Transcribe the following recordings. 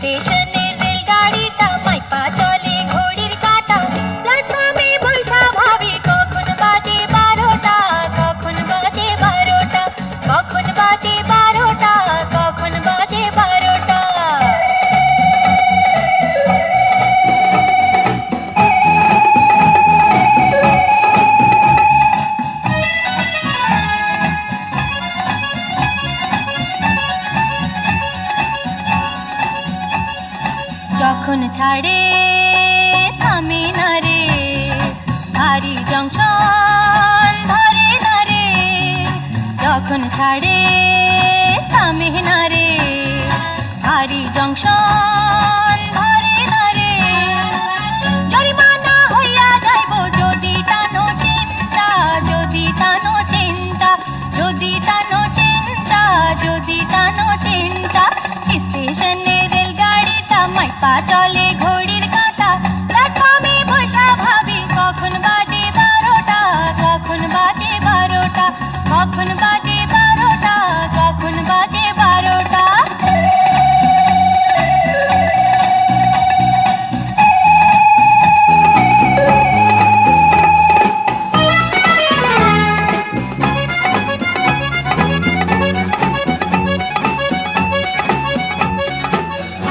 স্টেশনের রেলগাড়িটা মাইপা চলে ঘড়ির কাঁটা, প্ল্যাটফর্মে বৈশা ভাবি কখন বাজে 12টা, কখন বাজে 12টা, কখন বাজে 12টা, কখন বাজে 12টা। যখন ছাড়ে থামে না রে, ভারী জংশন ধরে না রে, যখন ছাড়ে থামে না রে, ভারী জংশন ধরে না রে। জরিমানা হইয়া যাইব যদি টানো চিন্তা, যদি টানো চিন্তা, যদি টানো চিন্তা, যদি টানো চিন্তা। স্টেশনে রেলগাড়িটা মাইপা চলে ঘড়ির কাঁটা, প্ল্যাটফর্মে বৈশা ভাবি কখন বাজে 12টা, কখন বাজে 12টা, কখন বাজে 12টা, কখন বাজে 12টা।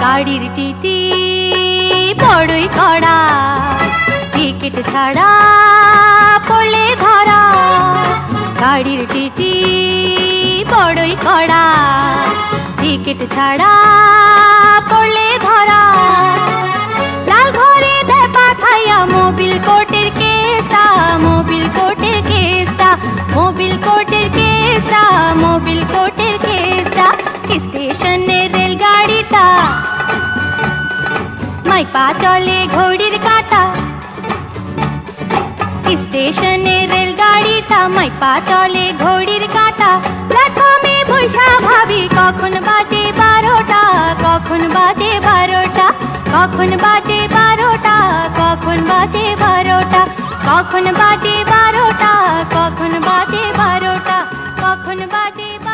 গাড়ির টিটি বড়ই কড়া, টিকিট ছাড়া পড়লে ধরা। গাড়ির টিটি বড়ই কড়া, টিকিট ছাড়া পড়লে ধরা। লাল ঘরে দেয় পাঠাইয়া মোবিল কোর্টের কেসটা, মোবিল কোর্টের কেসটা, মোবিল কোর্টের কেসটা, মোবিল কোর্টের কেসটা। স্টেশনের রেলগাড়িটা মাইপা চলে ঘড়ির কাঁটা, স্টেশনের রেলগাড়িটা মাইপা চলে ঘড়ির কাঁটা। প্ল্যাটফর্মে বৈশা ভাবি কখন বাজে 12টা, কখন বাজে 12টা, কখন বাজে 12টা, কখন বাজে 12টা, কখন বাজে 12টা।